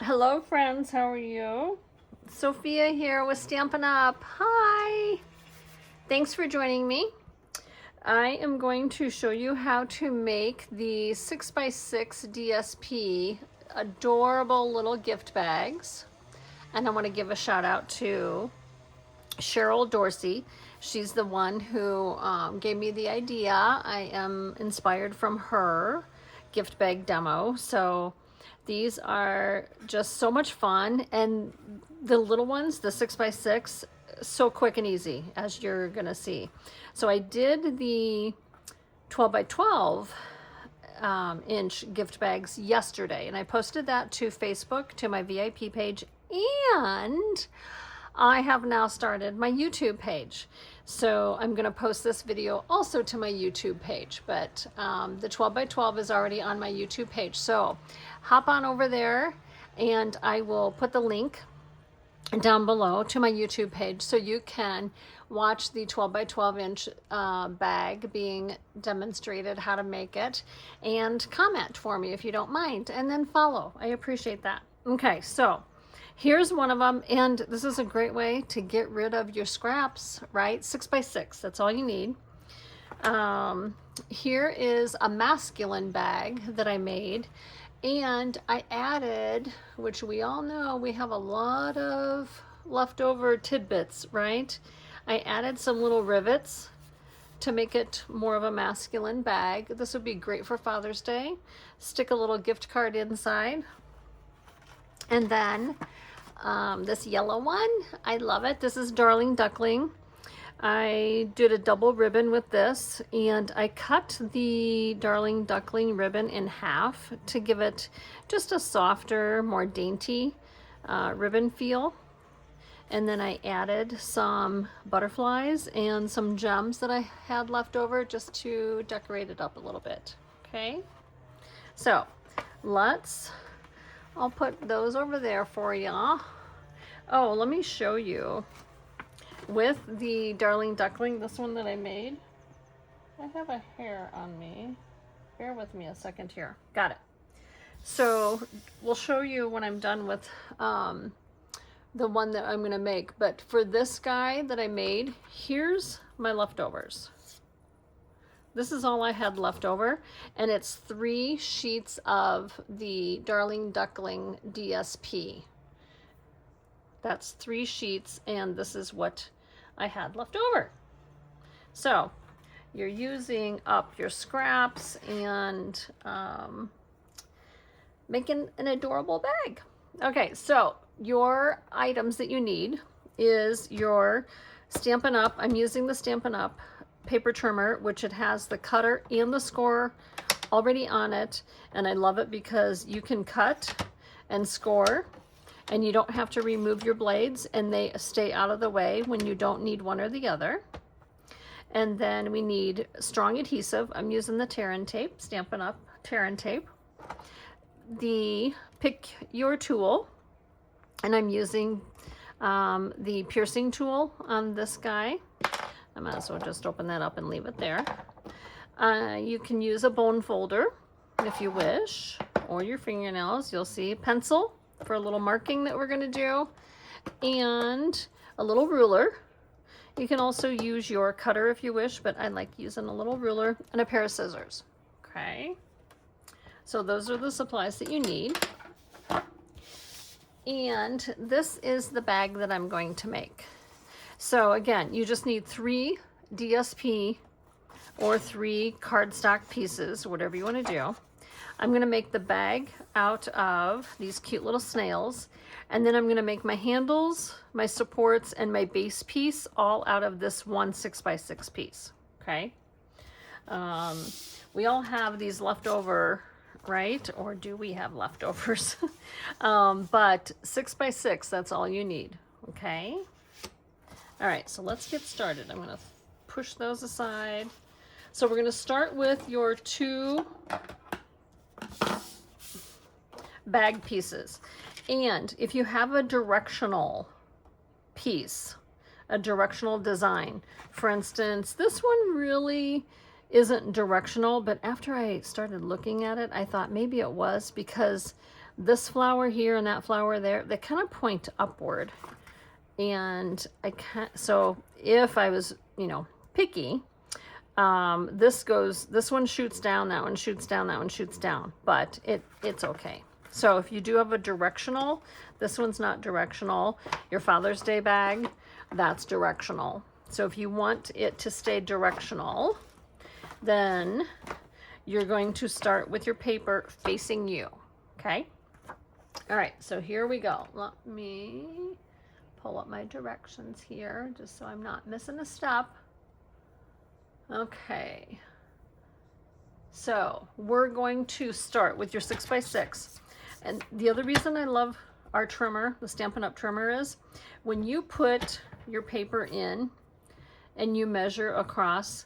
Hello friends, how are you? Sophia here with Stampin' Up. Hi! Thanks for joining me. I am going to show you how to make the 6x6 DSP adorable little gift bags. And I want to give a shout out to Cheryl Dorsey. She's the one who gave me the idea. I am inspired from her gift bag demo. So these are just so much fun. And the little ones, the 6x6, so quick and easy, as you're going to see. So I did the 12 by 12 inch gift bags yesterday, and I posted that to Facebook, to my VIP page, and I have now started my YouTube page. So I'm going to post this video also to my YouTube page, but the 12 by 12 is already on my YouTube page. So hop on over there and I will put the link down below to my YouTube page so you can watch the 12 by 12 inch bag being demonstrated, how to make it, and comment for me if you don't mind, and then follow. I appreciate that. Okay, so here's one of them, and this is a great way to get rid of your scraps, right? 6x6, that's all you need. Here is a masculine bag that I made, and I added, which we all know we have a lot of leftover tidbits, right? I added some little rivets to make it more of a masculine bag. This would be great for Father's Day. Stick a little gift card inside. And then this yellow one, I love it. This is Darling Duckling. I did a double ribbon with this, and I cut the Darling Duckling ribbon in half to give it just a softer, more dainty ribbon feel. And then I added some butterflies and some gems that I had left over just to decorate it up a little bit. Okay, so I'll put those over there for y'all. Oh, let me show you. With the Darling Duckling, this one that I made, I have a hair on me. Bear with me a second here. Got it. So we'll show you when I'm done with the one that I'm going to make. But for this guy that I made, here's my leftovers. This is all I had left over, and it's 3 sheets of the Darling Duckling DSP. That's 3 sheets, and this is what I had left over. So you're using up your scraps and making an adorable bag. Okay, so your items that you need is your Stampin' Up. I'm using the Stampin' Up paper trimmer, which it has the cutter and the score already on it, and I love it because you can cut and score and you don't have to remove your blades, and they stay out of the way when you don't need one or the other. And then we need strong adhesive. I'm using the Terran tape, Stampin' Up Terran tape. The pick your tool, and I'm using the piercing tool on this guy. I might as well just open that up and leave it there. You can use a bone folder if you wish, or your fingernails. You'll see pencil for a little marking that we're going to do, and a little ruler. You can also use your cutter if you wish, but I like using a little ruler, and a pair of scissors. Okay, so those are the supplies that you need. And this is the bag that I'm going to make. So again, you just need 3 DSP or 3 cardstock pieces, whatever you want to do. I'm going to make the bag out of these cute little snails, and then I'm going to make my handles, my supports, and my base piece all out of this one 6x6 piece. Okay, we all have these leftover, right? Or do we have leftovers? But 6x6, that's all you need. Okay, all right, so let's get started. I'm going to push those aside. So we're going to start with your 2 bag pieces, and if you have a directional piece, a directional design, for instance, this one really isn't directional, but after I started looking at it, I thought maybe it was, because this flower here and that flower there, they kind of point upward. And I can't, so if I was, you know, picky, this one shoots down, that one shoots down, that one shoots down, but it's okay. So if you do have a directional, this one's not directional. Your Father's Day bag, that's directional. So if you want it to stay directional, then you're going to start with your paper facing you, okay? All right, so here we go. Let me pull up my directions here just so I'm not missing a step. Okay, so we're going to start with your 6x6. And the other reason I love our trimmer, the Stampin' Up! Trimmer, is when you put your paper in and you measure across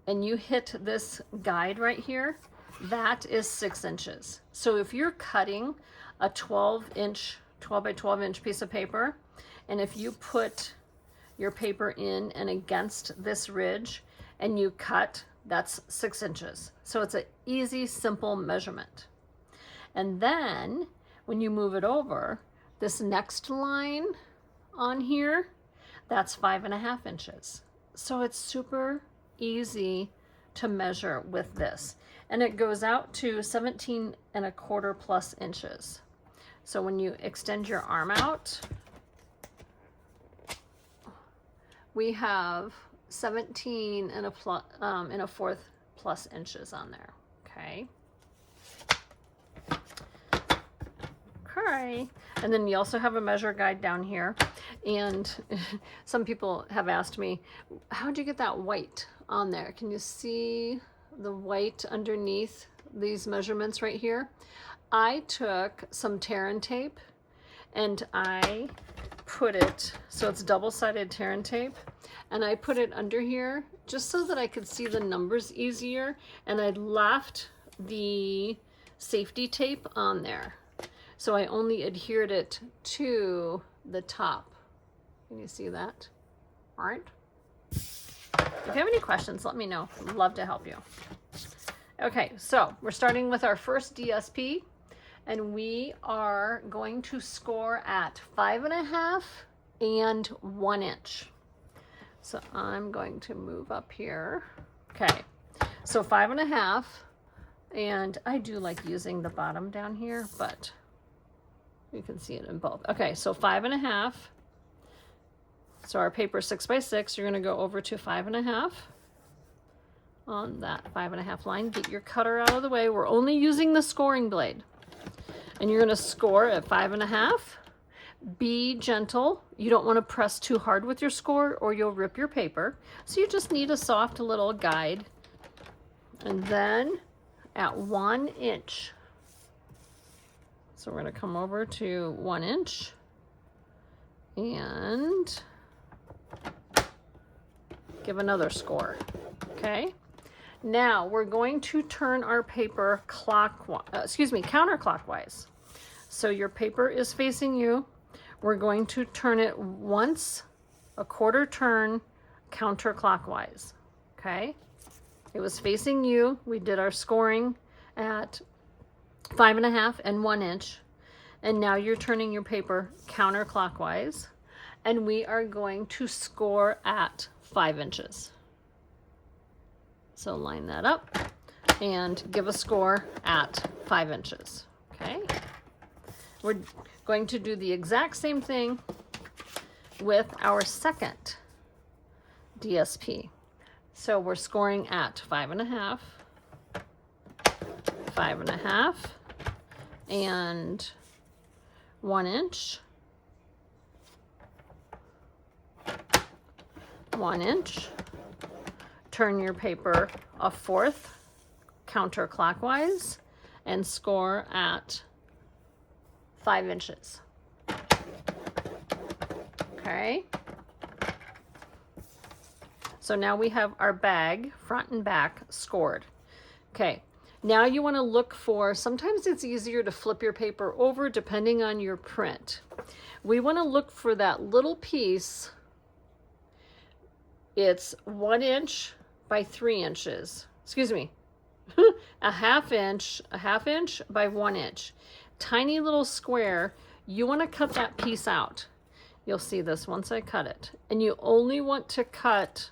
and you hit this guide right here, that is 6 inches. So if you're cutting a 12 by 12 inch piece of paper, and if you put your paper in and against this ridge and you cut, that's 6 inches. So it's an easy, simple measurement. And then when you move it over, this next line on here, that's 5.5 inches. So it's super easy to measure with this. And it goes out to 17.25 plus inches. So when you extend your arm out, we have 17.25 plus inches on there, okay? Okay, and then you also have a measure guide down here. And some people have asked me, how'd you get that white on there? Can you see the white underneath these measurements right here? I took some tear and tape and I put it, so it's double-sided tear and tape, and I put it under here just so that I could see the numbers easier, and I left the safety tape on there. So I only adhered it to the top. Can you see that? All right. If you have any questions, let me know. I'd love to help you. Okay, so we're starting with our first DSP, and we are going to score at 5.5 and 1 inch. So I'm going to move up here. Okay, so 5.5, and I do like using the bottom down here, but you can see it in both. Okay, so 5.5. So our paper 6x6, you're going to go over to 5.5 on that 5.5 line. Get your cutter out of the way. We're only using the scoring blade. And you're going to score at 5.5. Be gentle. You don't want to press too hard with your score or you'll rip your paper. So you just need a soft little guide. And then at 1 inch. So we're going to come over to 1 inch and give another score. Okay. Now we're going to turn our paper counterclockwise. So your paper is facing you. We're going to turn it once, a quarter turn counterclockwise. Okay. It was facing you. We did our scoring at 5.5 and 1 inch. And now you're turning your paper counterclockwise. And we are going to score at 5 inches. So line that up and give a score at 5 inches. Okay. We're going to do the exact same thing with our second DSP. So we're scoring at 5.5, 5.5, and 1 inch, 1 inch. Turn your paper a fourth counterclockwise and score at 5 inches. Okay. So now we have our bag, front and back, scored. Okay. Now you want to look for, sometimes it's easier to flip your paper over depending on your print. We want to look for that little piece. It's 1 inch by 3 inches. Excuse me. a half inch by 1 inch. tiny little square, you want to cut that piece out. You'll see this once I cut it. And you only want to cut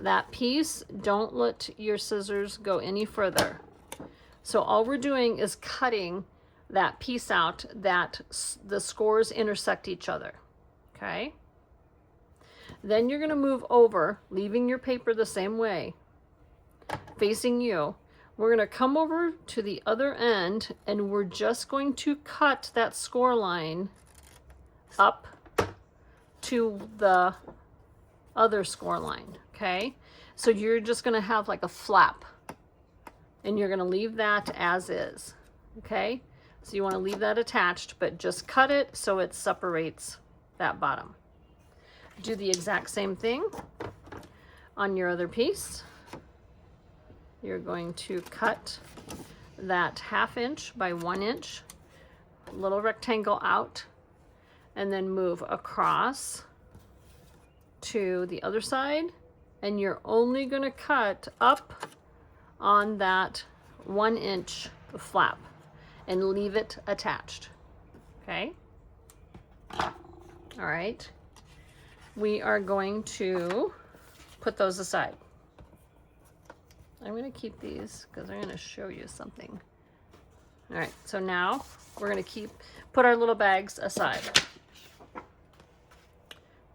that piece. Don't let your scissors go any further. So all we're doing is cutting that piece out that the scores intersect each other. Okay? Then you're going to move over, leaving your paper the same way, facing you. We're going to come over to the other end, and we're just going to cut that score line up to the other score line. Okay? So you're just going to have like a flap, and you're going to leave that as is. Okay? So you want to leave that attached, but just cut it so it separates that bottom. Do the exact same thing on your other piece. You're going to cut that 1/2 inch by 1 inch little rectangle out, and then move across to the other side, and you're only going to cut up on that 1 inch flap and leave it attached. Okay? All right. We are going to put those aside. I'm going to keep these because I'm going to show you something. All right, so now we're going to put our little bags aside.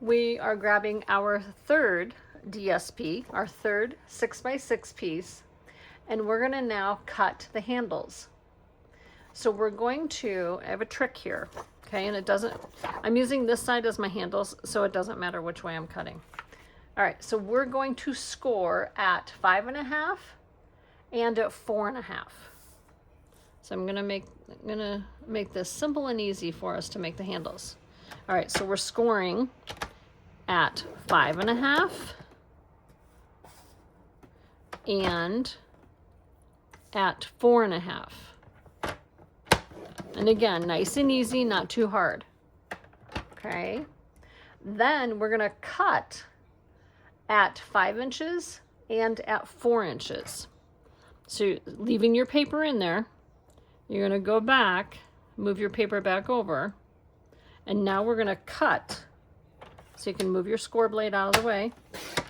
We are grabbing our third DSP, our third 6x6 piece, and we're going to now cut the handles. So we're going to, I have a trick here. Okay, and I'm using this side as my handles, so it doesn't matter which way I'm cutting. All right, so we're going to score at 5.5 and at 4.5. So I'm gonna make this simple and easy for us to make the handles. All right, so we're scoring at 5.5 and at 4.5. And again, nice and easy, not too hard. Okay. Then we're going to cut at 5 inches and at 4 inches. So leaving your paper in there, you're going to go back, move your paper back over, and now we're going to cut. So you can move your score blade out of the way.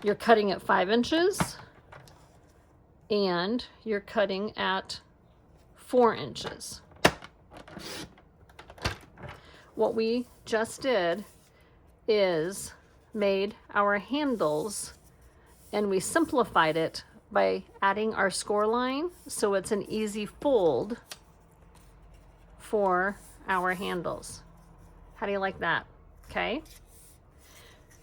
You're cutting at 5 inches and you're cutting at 4 inches. What we just did is made our handles, and we simplified it by adding our score line so it's an easy fold for our handles. How do you like that? Okay.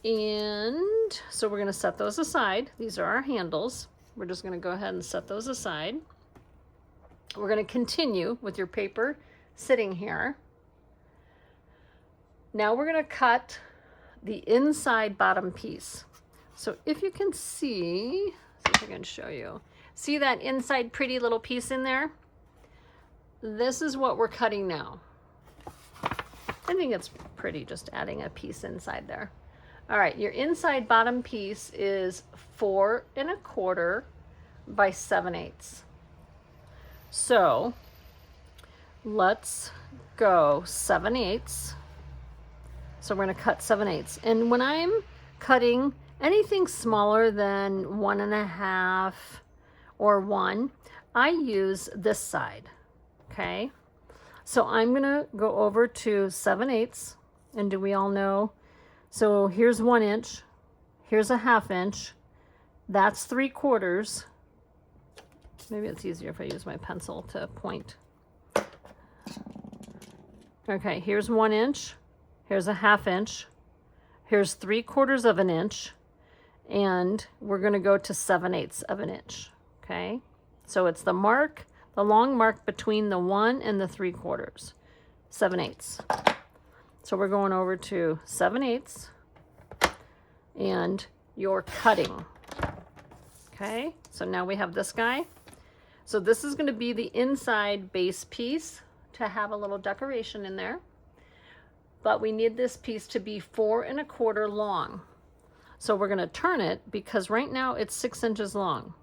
And so we're going to set those aside. These are our handles. We're just going to go ahead and set those aside. We're going to continue with your paper sitting here. Now we're going to cut the inside bottom piece. So if you can see if I can show you. See that inside pretty little piece in there? This is what we're cutting now. I think it's pretty just adding a piece inside there. All right, your inside bottom piece is 4 1/4 by 7/8. So let's go 7/8. So we're going to cut 7/8. And when I'm cutting anything smaller than 1.5 or 1, I use this side. Okay. So I'm going to go over to 7/8. And do we all know? So here's 1 inch. Here's a 1/2 inch. That's 3/4. Maybe it's easier if I use my pencil to point. Okay, here's 1 inch. Here's a 1/2 inch. Here's 3/4 of an inch. And we're going to go to 7/8 of an inch. Okay, so it's the mark, the long mark between the 1 and the 3/4. 7/8. So we're going over to 7/8 and you're cutting. Okay, so now we have this guy. So this is going to be the inside base piece to have a little decoration in there. But we need this piece to be 4 1/4 long. So we're going to turn it because right now it's 6 inches long.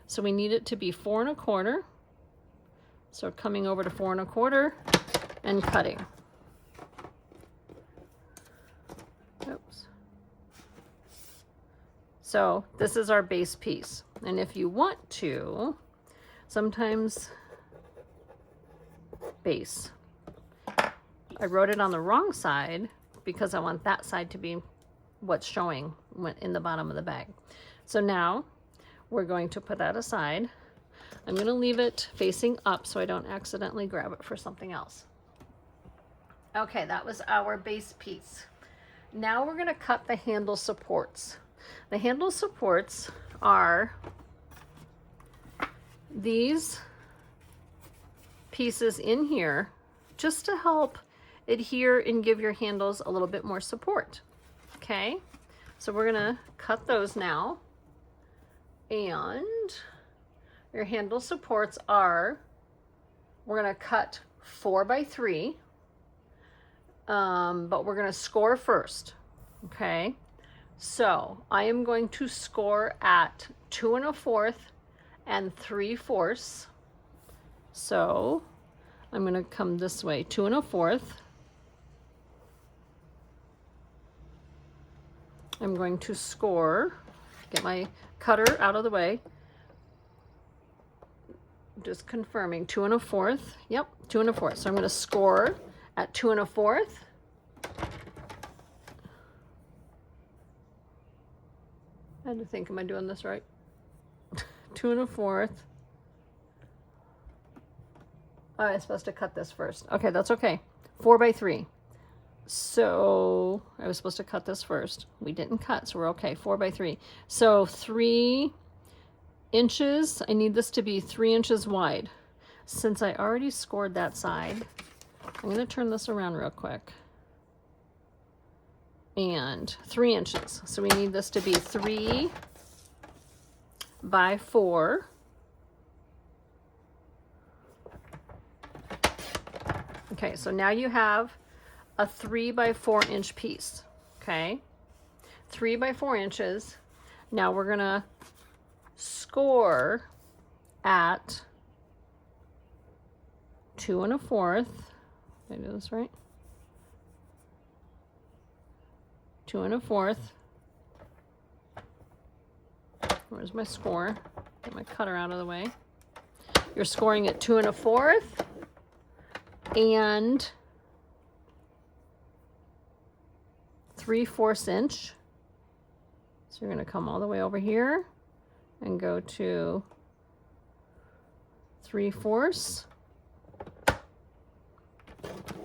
So we need it to be 4 1/4 So coming over to 4 1/4 and cutting. Oops. So this is our base piece. And if you want to, sometimes base. I wrote it on the wrong side because I want that side to be what's showing in the bottom of the bag. So now we're going to put that aside. I'm going to leave it facing up so I don't accidentally grab it for something else. Okay, that was our base piece. Now we're going to cut the handle supports. The handle supports are these pieces in here just to help adhere and give your handles a little bit more support. Okay, so we're gonna cut those now. And your handle supports are, we're gonna cut 4 by 3, but we're gonna score first. Okay, so I am going to score at 2 1/4 and 3/4. So I'm going to come this way, 2 1/4. I'm going to score, get my cutter out of the way. Just confirming, 2 1/4. Yep, 2 1/4. So I'm going to score at 2 1/4. I had to think, am I doing this right? 2 1/4. Oh, I'm supposed to cut this first. Okay, that's okay. 4 by 3. So I was supposed to cut this first. We didn't cut, so we're okay. 4 by 3. So 3 inches. I need this to be 3 inches wide. Since I already scored that side, I'm going to turn this around real quick. And 3 inches. So we need this to be 3 by 4. Okay, so now you have a 3 by 4 inch piece. Okay, 3 by 4 inches. Now we're gonna score at 2 1/4. Did I do this right? 2 1/4. Where's my score? Get my cutter out of the way. You're scoring at 2 1/4 and 3/4 inch. So you're going to come all the way over here and go to 3/4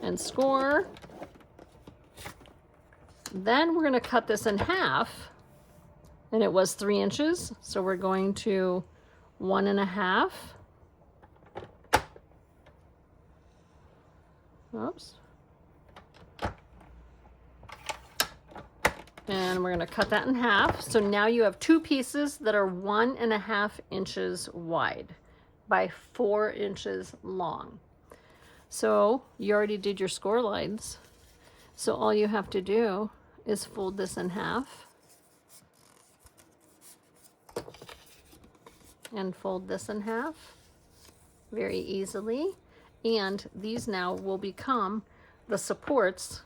and score. Then we're going to cut this in half, and it was 3 inches, so we're going to 1 1/2. Oops. And we're going to cut that in half. So now you have 2 pieces that are 1 1/2 inches wide by 4 inches long. So you already did your score lines. So all you have to do is fold this in half and fold this in half very easily. And these now will become the supports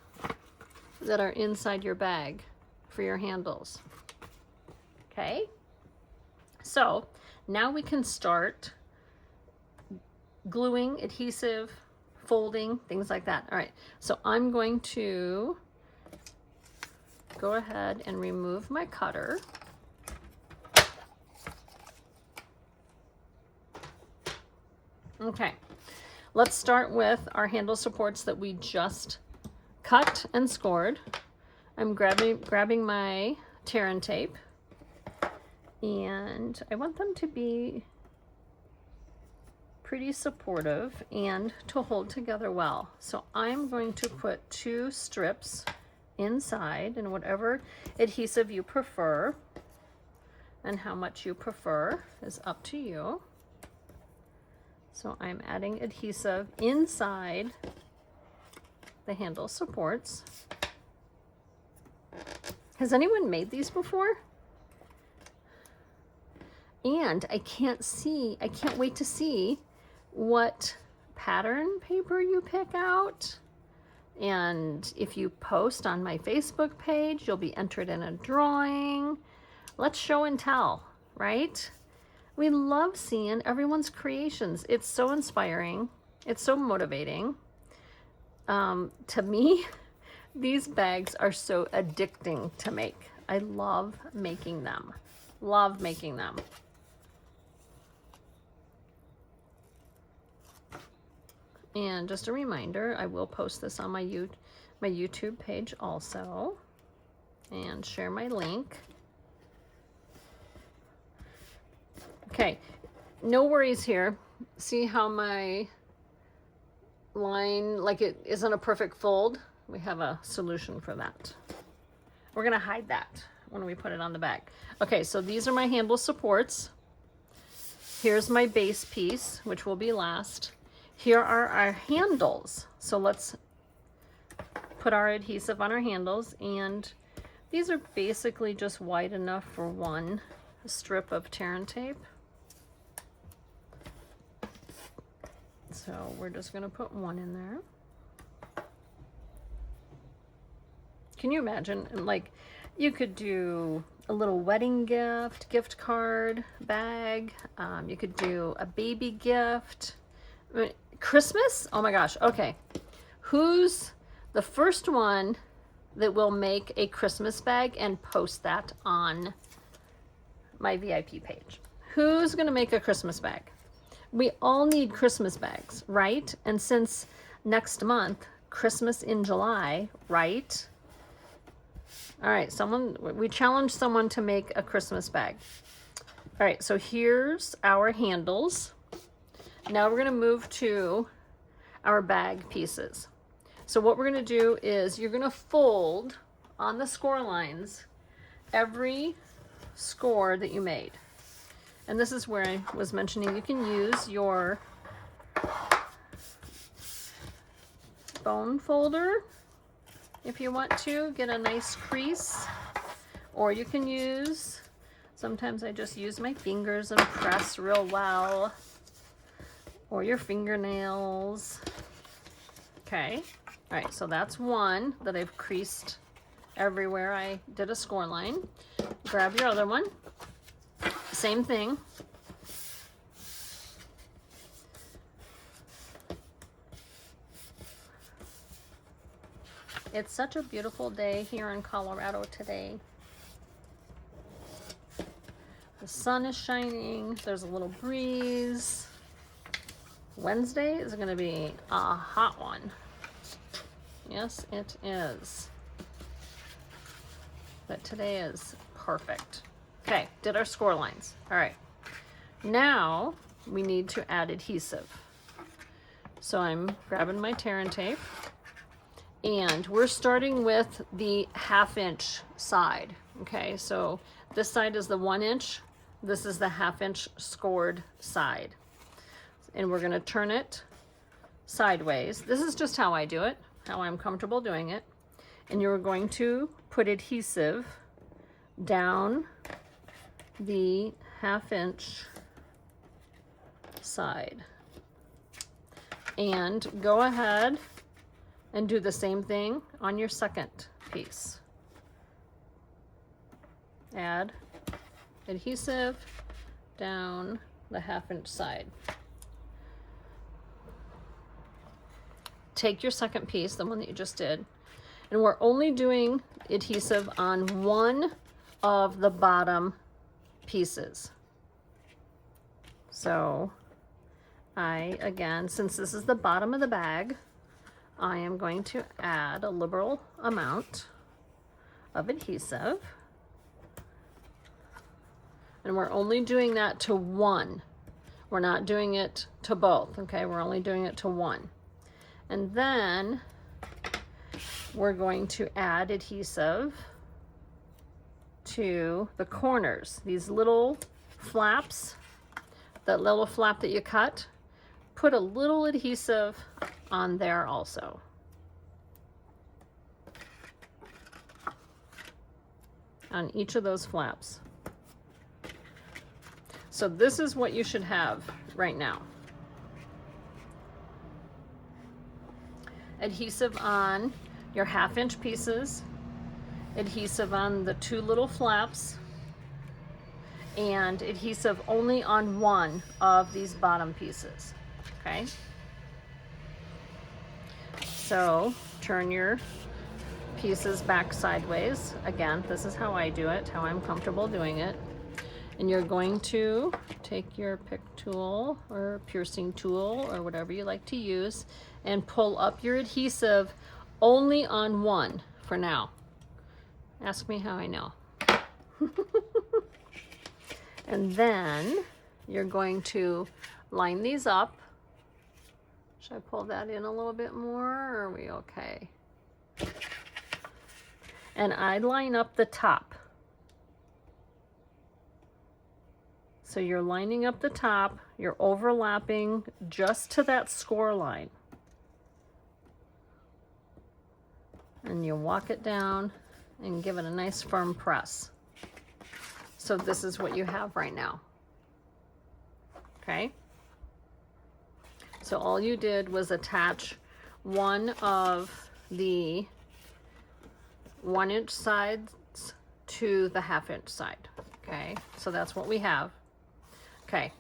that are inside your bag for your handles. Okay, so now we can start gluing, adhesive, folding, things like that. All right, so I'm going to go ahead and remove my cutter. Okay, let's start with our handle supports that we just cut and scored. I'm grabbing my tear and tape, and I want them to be pretty supportive and to hold together well. So I'm going to put 2 strips inside, and whatever adhesive you prefer and how much you prefer is up to you. So I'm adding adhesive inside the handle supports. Has anyone made these before? And I can't wait to see what pattern paper you pick out. And if you post on my Facebook page, you'll be entered in a drawing. Let's show and tell, right? We love seeing everyone's creations. It's so inspiring. It's so motivating. To me, these bags are so addicting to make. I love making them. Love making them. And just a reminder, I will post this on my YouTube page also, and share my link. Okay, no worries here. See how my line, like it isn't a perfect fold? We have a solution for that. We're gonna hide that when we put it on the bag. Okay, so these are my handle supports. Here's my base piece, which will be last. Here are our handles. So let's put our adhesive on our handles, and these are basically just wide enough for one strip of tear and tape. So we're just gonna put one in there. Can you imagine, like, you could do a little wedding gift card, bag. You could do a baby gift. I mean, Christmas? Oh my gosh. Okay. Who's the first one that will make a Christmas bag and post that on my VIP page? Who's going to make a Christmas bag? We all need Christmas bags, right? And since next month, Christmas in July, right? All right, we challenged someone to make a Christmas bag. All right, so here's our handles. Now we're going to move to our bag pieces. So what we're going to do is you're going to fold on the score lines every score that you made. And this is where I was mentioning you can use your bone folder if you want to get a nice crease, or you can use, sometimes I just use my fingers and press real well, or your fingernails. Okay, all right, so that's one that I've creased everywhere I did a score line. Grab your other one, same thing. It's such a beautiful day here in Colorado today. The sun is shining, there's a little breeze. Wednesday is going to be a hot one. Yes, it is. But today is perfect. Okay, did our score lines. All right. Now we need to add adhesive. So I'm grabbing my tear and tape, and we're starting with the 1/2 inch side. Okay, so this side is the 1 inch. This is the 1/2 inch scored side. And we're going to turn it sideways. This is just how I do it, how I'm comfortable doing it. And you're going to put adhesive down the 1/2 inch side. And go ahead and do the same thing on your second piece. Add adhesive down the 1/2 inch side. Take your second piece, the one that you just did, and we're only doing adhesive on one of the bottom pieces. So again, since this is the bottom of the bag, I am going to add a liberal amount of adhesive. And we're only doing that to one. We're not doing it to both, okay? We're only doing it to one. And then we're going to add adhesive to the corners, these little flaps, that little flap that you cut, put a little adhesive on there also. On each of those flaps. So this is what you should have right now. adhesive on your 1/2" pieces, adhesive on the 2 little flaps, and adhesive only on one of these bottom pieces, okay? So turn your pieces back sideways. Again, this is how I do it, how I'm comfortable doing it. And you're going to take your pick tool or piercing tool or whatever you like to use and pull up your adhesive only on one for now. Ask me how I know. And then you're going to line these up. Should I pull that in a little bit more, or are we okay? And I line up the top. So you're lining up the top, you're overlapping just to that score line. And you walk it down and give it a nice firm press. So this is what you have right now. Okay? So all you did was attach one of the 1" sides to the 1/2" side. Okay, so that's what we have. Okay,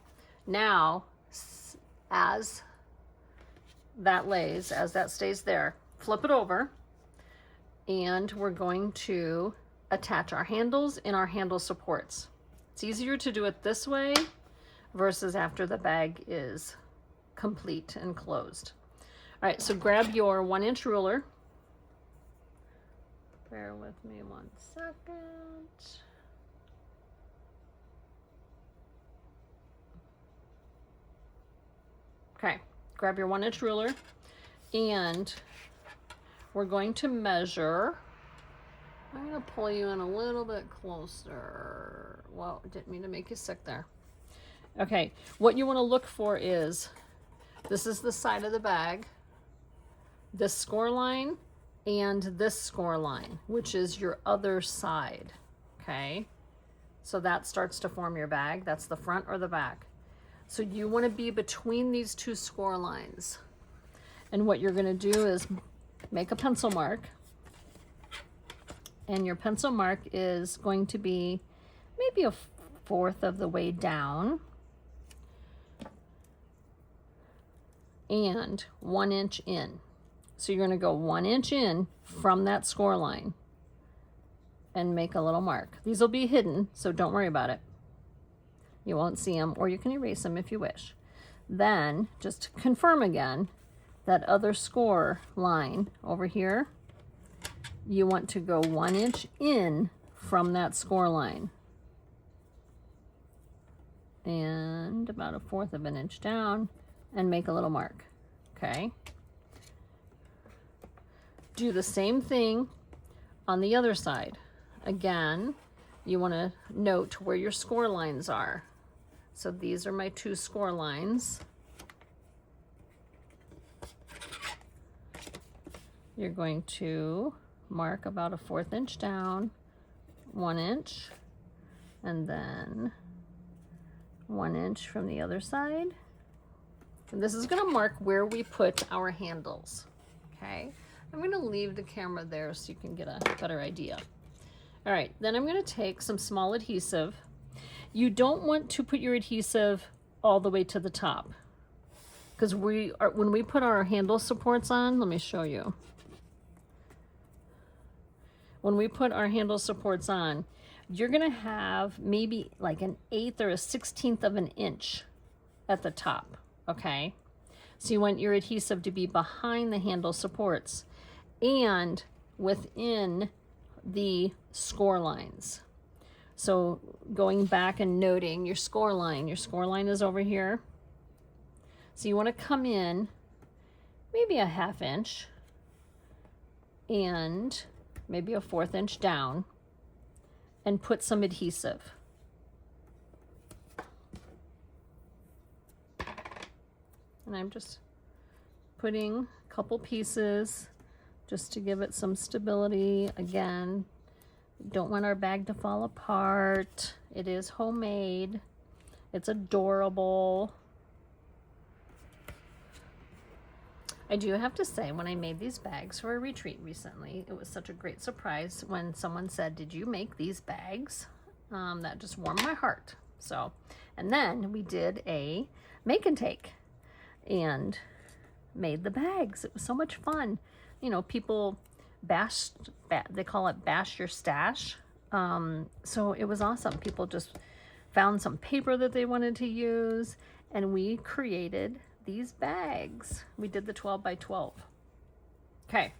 now as that lays, as that stays there, flip it over, and we're going to attach our handles and our handle supports. It's easier to do it this way versus after the bag is complete and closed. All right, so grab your 1" ruler. Bear with me 1 second. Okay, grab your 1" ruler, and we're going to measure. I'm going to pull you in a little bit closer. Well, didn't mean to make you sick there. Okay, what you want to look for is, this is the side of the bag, this score line, and this score line, which is your other side. Okay, so that starts to form your bag. That's the front or the back. So you want to be between these 2 score lines. And what you're going to do is make a pencil mark. And your pencil mark is going to be maybe 1/4 of the way down. And 1" in. So you're going to go 1" in from that score line and make a little mark. These will be hidden, so don't worry about it. You won't see them, or you can erase them if you wish. Then, just to confirm again, that other score line over here, you want to go 1" in from that score line. And about 1/4 of an inch down, and make a little mark. Okay. Do the same thing on the other side. Again, you want to note where your score lines are. So these are my 2 score lines. You're going to mark about 1/4 inch down, 1 inch, and then 1 inch from the other side. And this is going to mark where we put our handles. Okay, I'm going to leave the camera there so you can get a better idea. All right, then I'm going to take some small adhesive. You don't want to put your adhesive all the way to the top, because when we put our handle supports on, let me show you. When we put our handle supports on, you're going to have maybe like 1/8 or 1/16 of an inch at the top, okay? So you want your adhesive to be behind the handle supports and within the score lines. So going back and noting your score line is over here. So you want to come in maybe 1/2 inch and maybe 1/4 inch down and put some adhesive. And I'm just putting a couple pieces just to give it some stability. Again, don't want our bag to fall apart. It is homemade. It's adorable. I do have to say, when I made these bags for a retreat recently, it was such a great surprise when someone said, "Did you make these bags?" That just warmed my heart. So, and then we did a make and take and made the bags. It was so much fun. You know, people they call it bash your stash. So it was awesome. People just found some paper that they wanted to use, and we created these bags. We did the 12 by 12. Okay,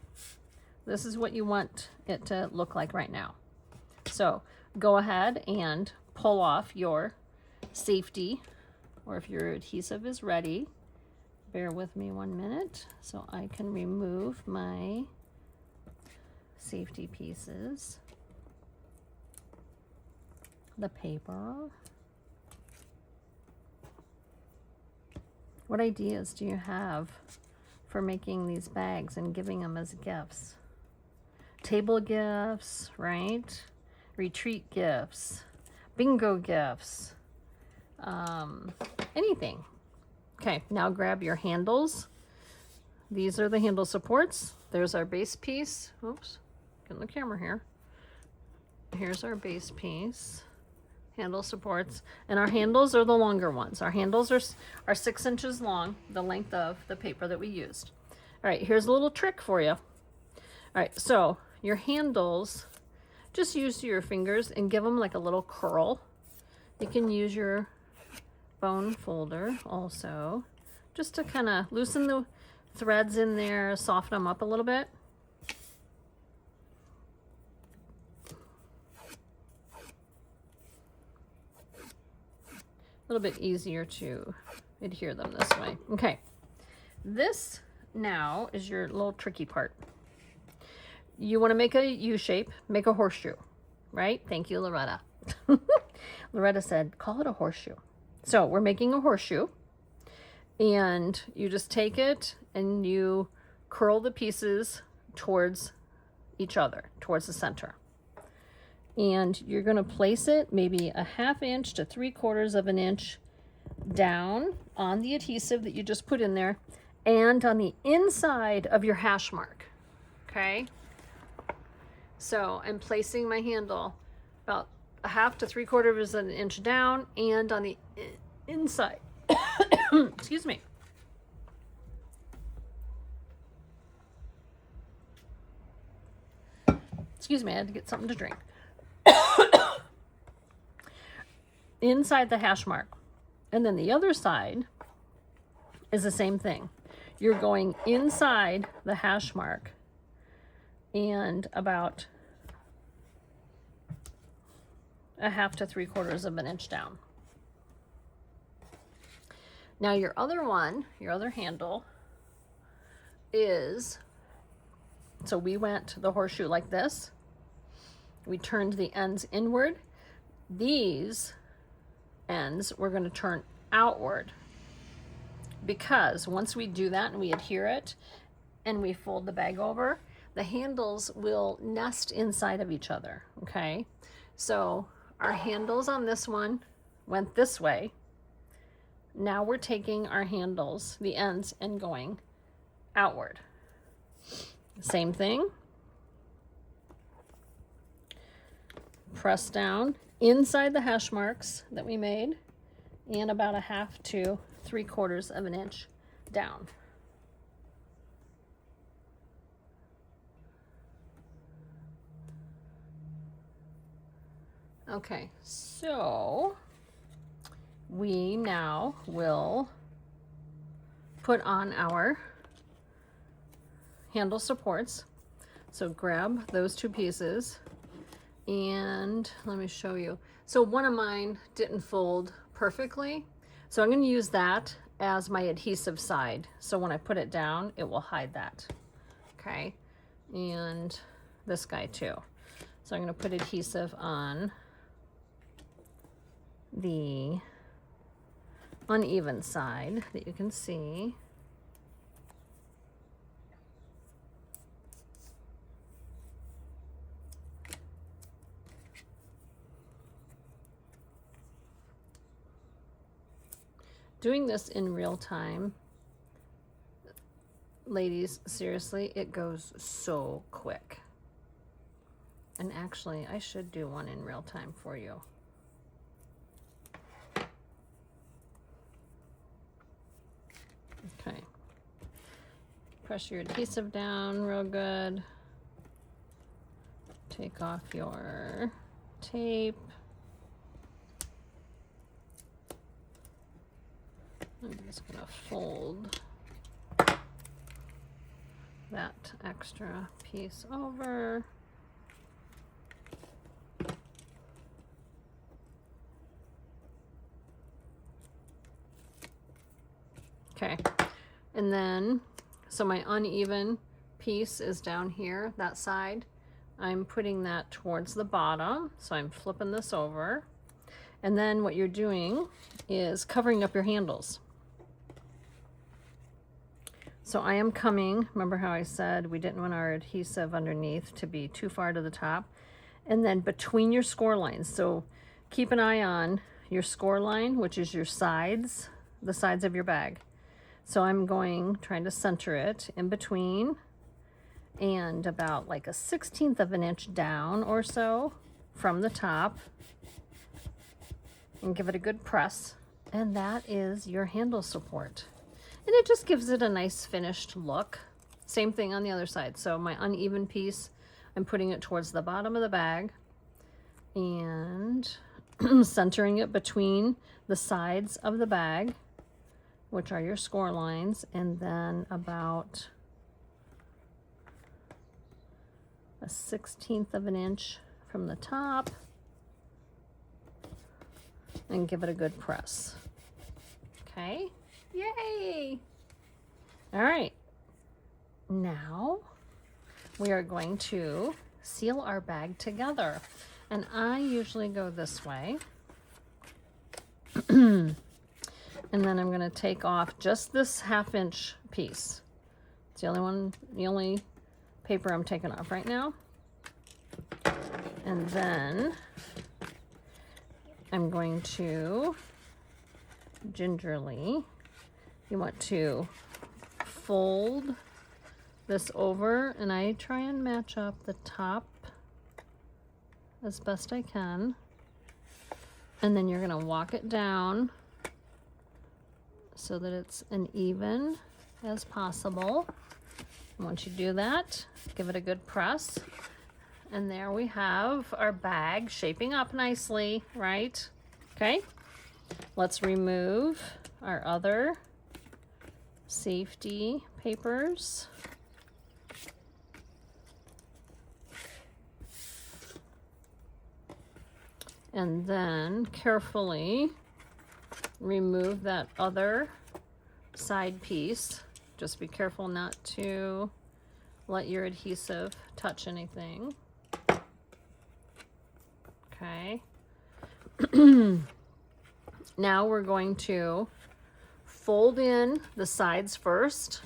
this is what you want it to look like right now. So go ahead and pull off your safety, or if your adhesive is ready, bear with me 1 minute so I can remove my safety pieces, the paper. What ideas do you have for making these bags and giving them as gifts? Table gifts, right? Retreat gifts, bingo gifts, anything. Okay, now grab your handles. These are the handle supports. There's our base piece. Oops, getting the camera here. Here's our base piece. Handle supports, and our handles are the longer ones. Our handles are 6 inches long, the length of the paper that we used. All right, here's a little trick for you. All right, so your handles, just use your fingers and give them like a little curl. You can use your bone folder also, just to kind of loosen the threads in there, soften them up a little bit. A little bit easier to adhere them this way. Okay, this now is your little tricky part. You want to make a U shape, make a horseshoe, right? Thank you, Loretta. Loretta said, call it a horseshoe. So we're making a horseshoe, and you just take it and you curl the pieces towards each other, towards the center. And you're going to place it maybe a 1/2 inch to 3/4 of an inch down on the adhesive that you just put in there and on the inside of your hash mark. Okay, so I'm placing my handle about a 1/2 to 3/4 of an inch down and on the inside. Excuse me. Excuse me, I had to get something to drink. Inside the hash mark. And then the other side is the same thing. You're going inside the hash mark and about a 1/2 to 3/4 of an inch down. Now your other one, your other handle is, so we went the horseshoe like this. We turned the ends inward. These ends we're going to turn outward, because once we do that and we adhere it and we fold the bag over, the handles will nest inside of each other. Okay, so our handles on this one went this way. Now we're taking our handles, the ends, and going outward. Same thing. Press down inside the hash marks that we made and about a 1/2 to 3/4 of an inch down. Okay, so we now will put on our handle supports. So grab those 2 pieces and let me show you. So one of mine didn't fold perfectly, so I'm going to use that as my adhesive side. So when I put it down, it will hide that. Okay, and this guy too. So I'm going to put adhesive on the uneven side that you can see. Doing this in real time ladies, seriously, it goes so quick. And actually, I should do one in real time for you. Okay. Press your adhesive down real good. Take off your tape. I'm just going to fold that extra piece over. Okay, and then, so my uneven piece is down here, that side. I'm putting that towards the bottom, so I'm flipping this over. And then what you're doing is covering up your handles. So I am coming, remember how I said we didn't want our adhesive underneath to be too far to the top, and then between your score lines. So keep an eye on your score line, which is your sides, the sides of your bag. So I'm trying to center it in between and about like a 1/16 of an inch down or so from the top, and give it a good press. And that is your handle support. And it just gives it a nice finished look. Same thing on the other side. So my uneven piece, I'm putting it towards the bottom of the bag and centering it between the sides of the bag, which are your score lines, and then about a 1/16 of an inch from the top, and give it a good press. Okay, yay! All right, now we are going to seal our bag together, and I usually go this way. And then I'm going to take off just this 1/2 inch piece. It's the only paper I'm taking off right now. And then I'm going to gingerly, you want to fold this over, and I try and match up the top as best I can. And then you're going to walk it down so that it's an even as possible. And once you do that, give it a good press. And there we have our bag shaping up nicely, right? Okay, let's remove our other safety papers. And then carefully remove that other side piece. Just be careful not to let your adhesive touch anything. Okay. Now we're going to fold in the sides first.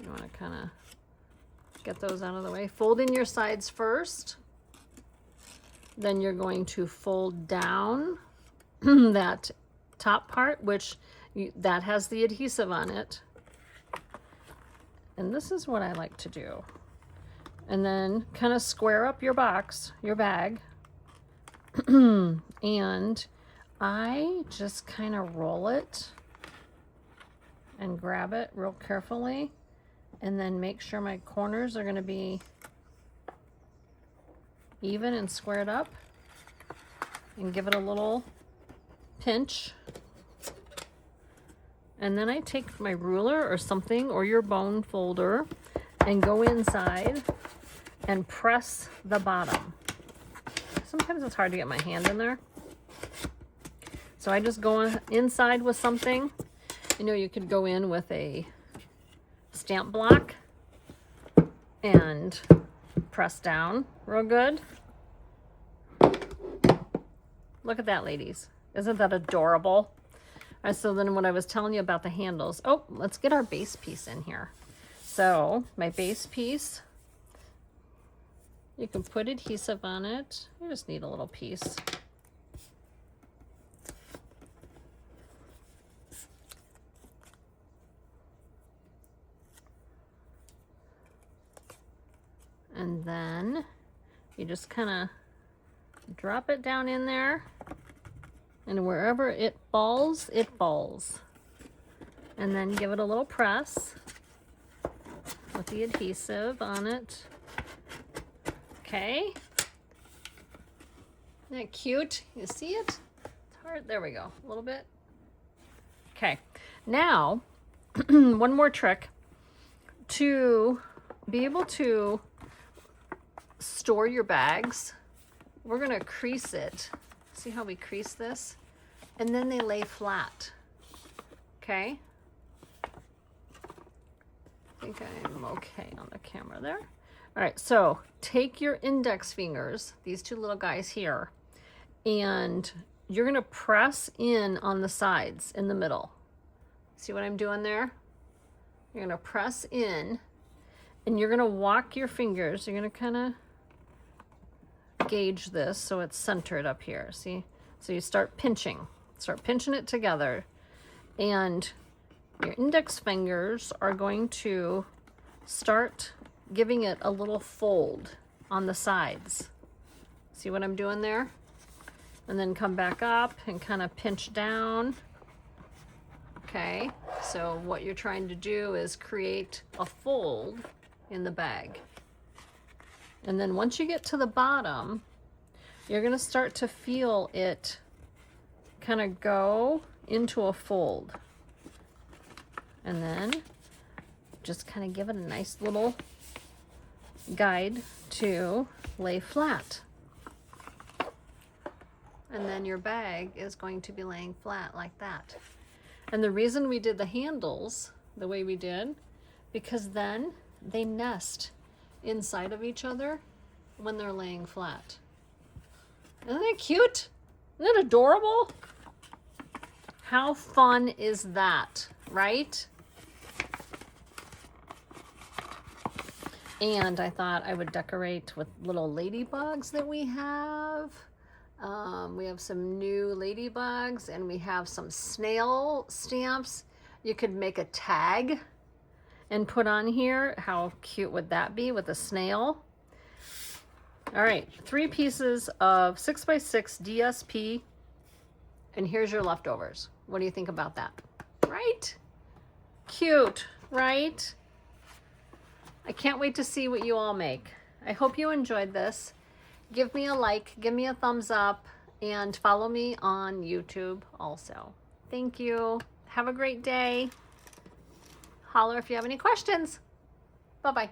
You want to kind of get those out of the way. Fold in your sides first. Then you're going to fold down that top part, that has the adhesive on it. And this is what I like to do. And then kind of square up your box, your bag. And I just kind of roll it and grab it real carefully, and then make sure my corners are going to be even and squared up, and give it a little pinch. And then I take my ruler or something, or your bone folder, and go inside and press the bottom. Sometimes it's hard to get my hand in there. So I just go inside with something. You know, you could go in with a stamp block and press down real good. Look at that, ladies. Isn't that adorable? All right, so then what I was telling you about the handles. Oh, let's get our base piece in here. So my base piece, you can put adhesive on it. You just need a little piece. And then you just kind of drop it down in there, and wherever it falls, it falls. And then give it a little press with the adhesive on it. Okay. Isn't that cute? You see it? It's hard. There we go. A little bit. Okay. Now, one more trick to be able to store your bags. We're going to crease it. See how we crease this? And then they lay flat. Okay? I think I'm okay on the camera there. All right, so take your index fingers, these two little guys here, and you're going to press in on the sides in the middle. See what I'm doing there? You're going to press in, and you're going to walk your fingers. You're going to kind of gauge this so it's centered up here. See? So you start pinching it together, and your index fingers are going to start giving it a little fold on the sides. See what I'm doing there? And then come back up and kind of pinch down. Okay, so what you're trying to do is create a fold in the bag. And then once you get to the bottom, you're going to start to feel it kind of go into a fold. And then just kind of give it a nice little guide to lay flat. And then your bag is going to be laying flat like that. And the reason we did the handles the way we did, because then they nest inside of each other when they're laying flat. Isn't that cute? Isn't that adorable? How fun is that, right? And I thought I would decorate with little ladybugs that we have. We have some new ladybugs, and we have some snail stamps. You could make a tag and put on here. How cute would that be with a snail? All right, 3 pieces of 6x6 DSP, and here's your leftovers. What do you think about that? Right? Cute, right? I can't wait to see what you all make. I hope you enjoyed this. Give me a like, give me a thumbs up, and follow me on YouTube also. Thank you. Have a great day. Holler if you have any questions. Bye-bye.